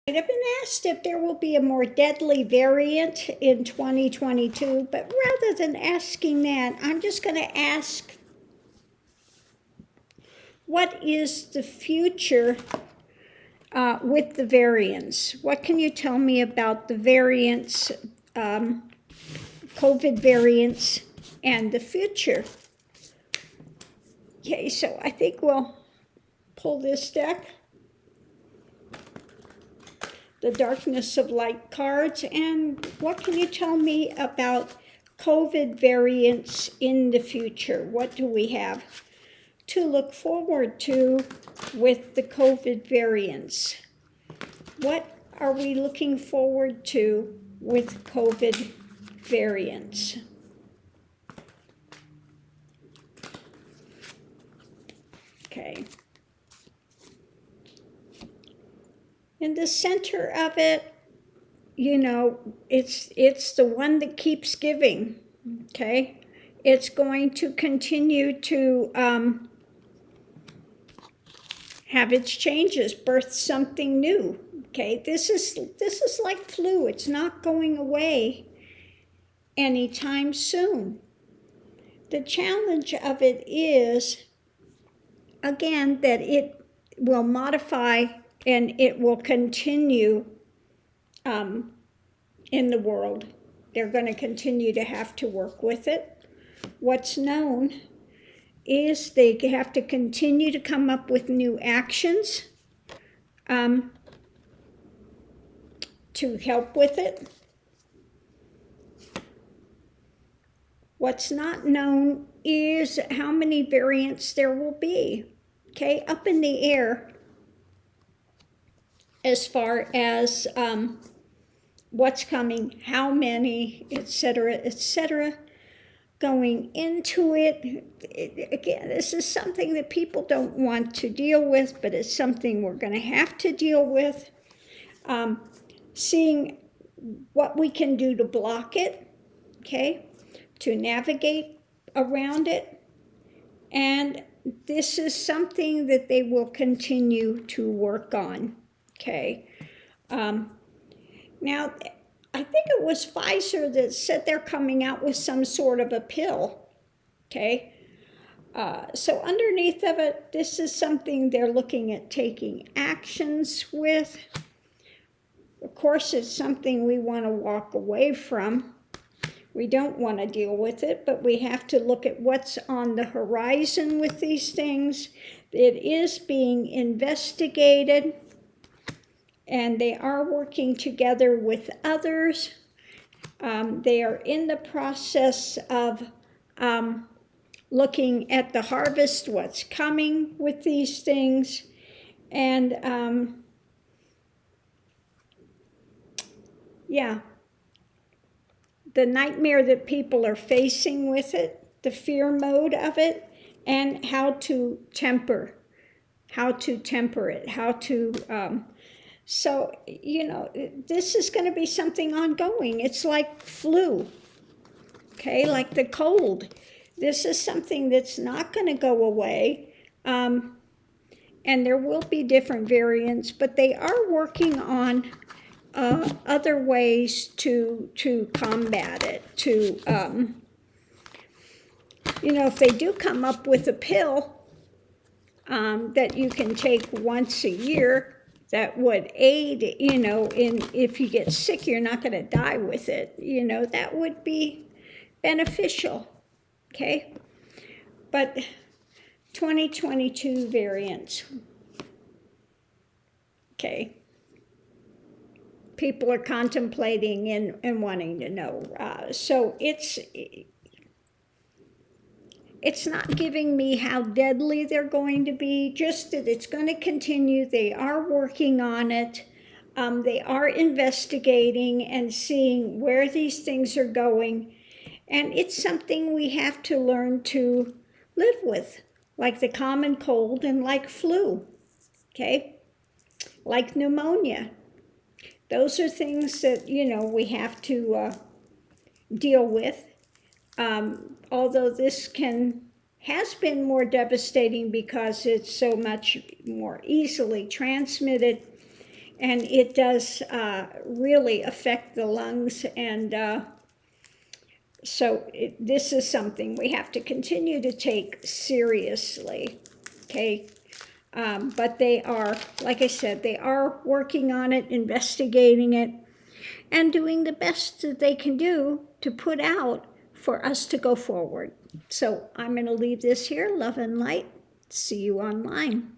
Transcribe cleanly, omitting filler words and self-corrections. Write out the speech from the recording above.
I've been asked if there will be a more deadly variant in 2022, but rather than asking that, I'm just going to ask, what is the future with the variants? What can you tell me about the variants, COVID variants, and the future? Okay, so I think we'll pull this deck, the Darkness of Light cards, and what can you tell me about COVID variants in the future? What do we have to look forward to with the COVID variants? What are we looking forward to with COVID variants? Okay. In the center of it, you know, it's the one that keeps giving, okay? It's going to continue to have its changes, birth something new, okay? This is like flu. It's not going away anytime soon. The challenge of it is, again, that it will modify and it will continue in the world. They're going to continue to have to work with it. What's known is they have to continue to come up with new actions to help with it. What's not known is how many variants there will be, okay, up in the air as far as what's coming, how many, etc. Going into it, again, this is something that people don't want to deal with, but it's something we're going to have to deal with. Seeing what we can do to block it, okay, to navigate around it. And this is something that they will continue to work on, okay. Now, I think it was Pfizer that said they're coming out with some sort of a pill, okay? So underneath of it, this is something they're looking at taking actions with. Of course, it's something we want to walk away from. We don't want to deal with it, but we have to look at what's on the horizon with these things. It is being investigated, and they are working together with others. They are in the process of looking at the harvest, what's coming with these things, and yeah, the nightmare that people are facing with it, the fear mode of it, and how to temper it, how to, so, you know, this is going to be something ongoing. It's like flu, okay, like the cold. This is something that's not going to go away, and there will be different variants, but they are working on other ways to combat it, to, you know, if they do come up with a pill that you can take once a year, that would aid, you know, in if you get sick, you're not going to die with it, you know, that would be beneficial, okay? But 2022 variants, okay? People are contemplating and wanting to know. So it's not giving me how deadly they're going to be, just that it's going to continue. They are working on it. They are investigating and seeing where these things are going. And it's something we have to learn to live with, like the common cold and like flu, okay? Like pneumonia. Those are things that, you know, we have to deal with. Although this has been more devastating because it's so much more easily transmitted, And it does really affect the lungs, and so this is something we have to continue to take seriously, okay? But they are, like I said, they are working on it, investigating it, and doing the best that they can do to put out for us to go forward. So I'm going to leave this here. Love and light. See you online.